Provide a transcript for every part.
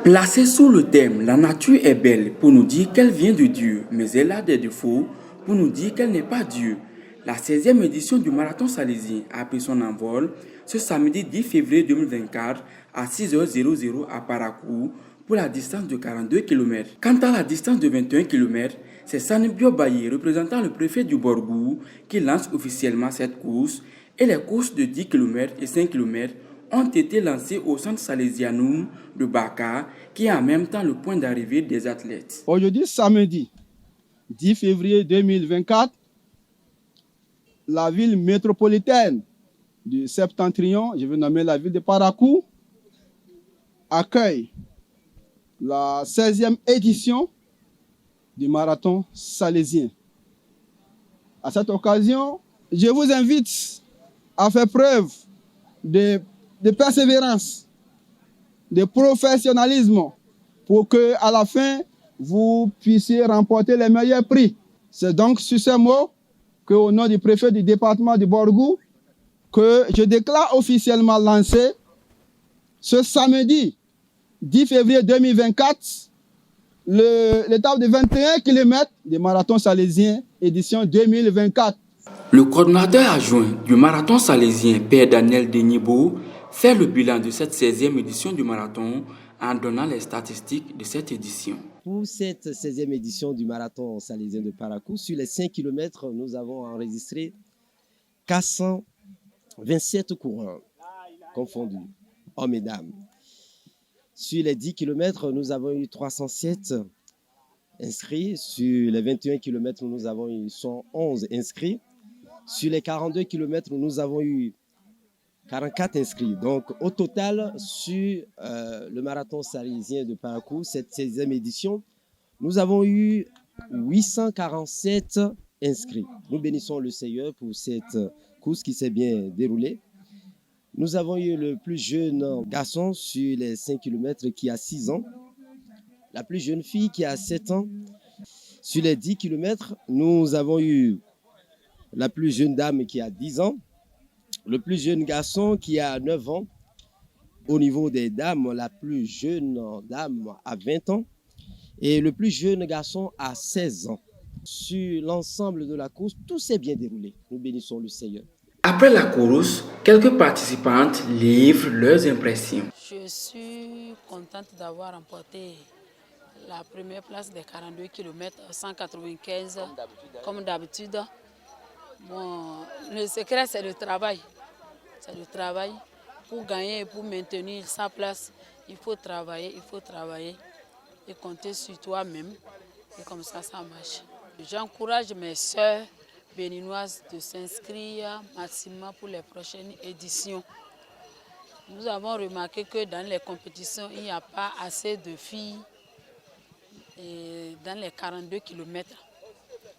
Placée sous le thème « La nature est belle » pour nous dire qu'elle vient de Dieu, mais elle a des défauts pour nous dire qu'elle n'est pas Dieu. La 16e édition du marathon salésien a pris son envol ce samedi 10 février 2024 à 6h00 à Parakou pour la distance de 42 km. Quant à la distance de 21 km, c'est Sani Biobaye, représentant le préfet du Borgou, qui lance officiellement cette course et les courses de 10 km et 5 km ont été lancés au centre Salésianoum de Baka, qui est en même temps le point d'arrivée des athlètes. Aujourd'hui, samedi 10 février 2024, la ville métropolitaine du Septentrion, je vais nommer la ville de Parakou, accueille la 16e édition du marathon salésien. À cette occasion, je vous invite à faire preuve de persévérance, de professionnalisme pour que à la fin, vous puissiez remporter les meilleurs prix. C'est donc sur ces mots qu'au nom du préfet du département du Borgou, que je déclare officiellement lancé ce samedi 10 février 2024 l'étape de 21 km du marathon salésien édition 2024. Le coordonnateur adjoint du marathon salésien, Père Daniel Denibo, fait le bilan de cette 16e édition du marathon en donnant les statistiques de cette édition. Pour cette 16e édition du marathon salésien de Parakou, sur les 5 km, nous avons enregistré 427 coureurs confondus, hommes et dames. Sur les 10 km, nous avons eu 307 inscrits. Sur les 21 km, nous avons eu 111 inscrits. Sur les 42 km, nous avons eu 44 inscrits. Donc, au total, sur le marathon salésien de Parakou, cette 16e édition, nous avons eu 847 inscrits. Nous bénissons le Seigneur pour cette course qui s'est bien déroulée. Nous avons eu le plus jeune garçon sur les 5 km qui a 6 ans, la plus jeune fille qui a 7 ans. Sur les 10 km, nous avons eu la plus jeune dame qui a 10 ans, le plus jeune garçon qui a 9 ans. Au niveau des dames, la plus jeune dame a 20 ans et le plus jeune garçon a 16 ans. Sur l'ensemble de la course, tout s'est bien déroulé. Nous bénissons le Seigneur. Après la course, quelques participantes livrent leurs impressions. Je suis contente d'avoir remporté la première place des 42 km 195 comme d'habitude. Bon, le secret, c'est le travail. C'est le travail. Pour gagner et pour maintenir sa place, il faut travailler et compter sur toi-même. Et comme ça marche. J'encourage mes sœurs béninoises de s'inscrire massivement pour les prochaines éditions. Nous avons remarqué que dans les compétitions, il n'y a pas assez de filles dans les 42 km.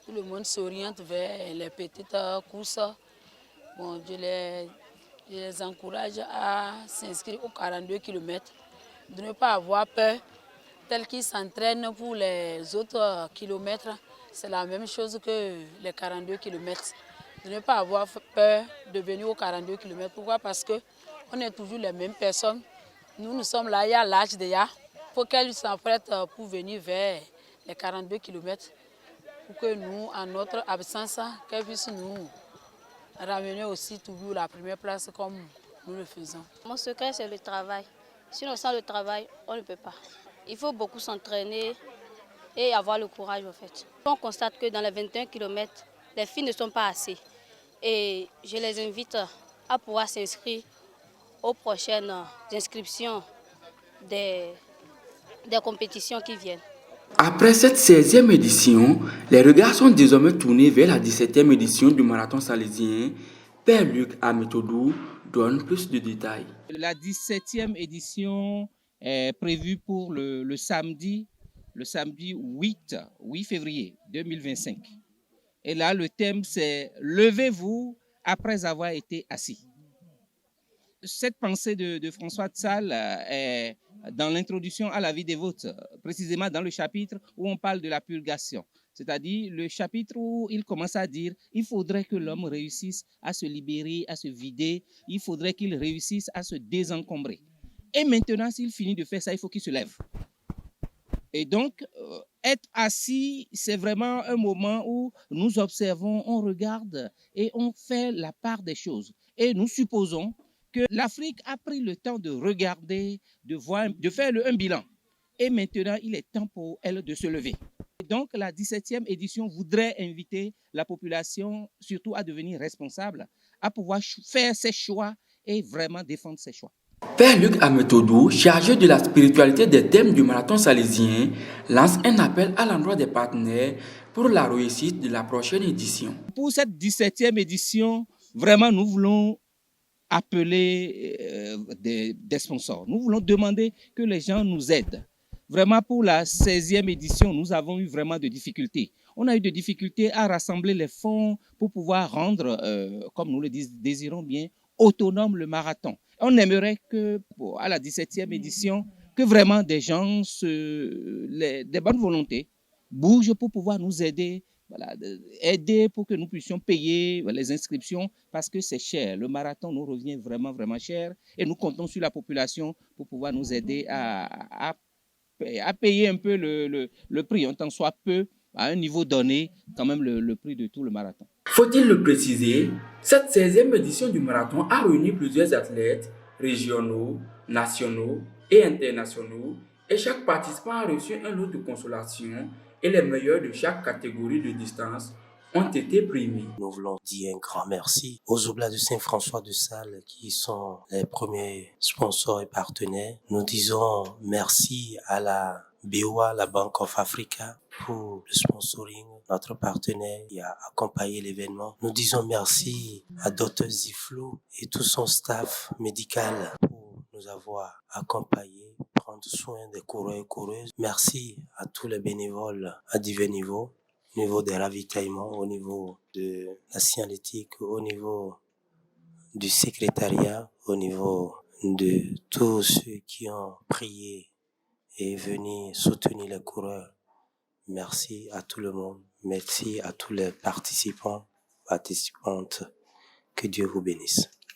Tout le monde s'oriente vers les petites courses. Bon, je les encourage à s'inscrire aux 42 km, de ne pas avoir peur, tel qu'ils s'entraînent pour les autres kilomètres. C'est la même chose que les 42 km. De ne pas avoir peur de venir aux 42 km. Pourquoi? Parce qu'on est toujours les mêmes personnes. Nous sommes là, il y a l'âge déjà. Il faut qu'elles s'apprêtent pour venir vers les 42 km. Pour que nous, en notre absence, qu'elles puissent nous ramener aussi toujours la première place comme nous le faisons. Mon secret, c'est le travail. Sinon, sans le travail, on ne peut pas. Il faut beaucoup s'entraîner et avoir le courage, en fait. On constate que dans les 21 km, les filles ne sont pas assez. Et je les invite à pouvoir s'inscrire aux prochaines inscriptions des compétitions qui viennent. Après cette 16e édition, les regards sont désormais tournés vers la 17e édition du marathon salésien. Père Luc Amitodou donne plus de détails. La 17e édition est prévue pour le samedi 8 février 2025. Et là, le thème, c'est « Levez-vous après avoir été assis ». Cette pensée de François de Sales est dans l'introduction à la vie dévote, précisément dans le chapitre où on parle de la purgation. C'est-à-dire le chapitre où il commence à dire il faudrait que l'homme réussisse à se libérer, à se vider, il faudrait qu'il réussisse à se désencombrer. Et maintenant, s'il finit de faire ça, il faut qu'il se lève. Et donc, être assis, c'est vraiment un moment où nous observons, on regarde et on fait la part des choses. Et nous supposons que l'Afrique a pris le temps de regarder, de voir, de faire un bilan. Et maintenant, il est temps pour elle de se lever. Et donc, la 17e édition voudrait inviter la population, surtout à devenir responsable, à pouvoir faire ses choix et vraiment défendre ses choix. Père Luc Ametodou, chargé de la spiritualité des thèmes du marathon salésien, lance un appel à l'endroit des partenaires pour la réussite de la prochaine édition. Pour cette 17e édition, vraiment, nous voulons appeler des sponsors. Nous voulons demander que les gens nous aident. Vraiment, pour la 16e édition, nous avons eu vraiment de difficultés. On a eu des difficultés à rassembler les fonds pour pouvoir rendre, comme nous le désirons bien, autonome le marathon. On aimerait que, à la 17e édition, que vraiment des gens, des bonnes volontés, bougent pour pouvoir nous aider, voilà, aider pour que nous puissions payer les inscriptions parce que c'est cher. Le marathon nous revient vraiment, vraiment cher et nous comptons sur la population pour pouvoir nous aider à payer un peu le prix, en tant soit peu, à un niveau donné, quand même le prix de tout le marathon. Faut-il le préciser, cette 16e édition du marathon a réuni plusieurs athlètes régionaux, nationaux et internationaux et chaque participant a reçu un lot de consolation et les meilleurs de chaque catégorie de distance ont été primés. Nous voulons dire un grand merci aux Oblats de Saint-François de Sales qui sont les premiers sponsors et partenaires. Nous disons merci à la BOA, la Bank of Africa, pour le sponsoring, notre partenaire qui a accompagné l'événement. Nous disons merci à Dr Ziflou et tout son staff médical pour nous avoir accompagnés, prendre soin des coureurs et coureuses. Merci à tous les bénévoles à divers niveaux. Au niveau des ravitaillements, au niveau de la signalétique, au niveau du secrétariat, au niveau de tous ceux qui ont prié et venu soutenir les coureurs. Merci à tout le monde. Merci à tous les participants, participantes. Que Dieu vous bénisse.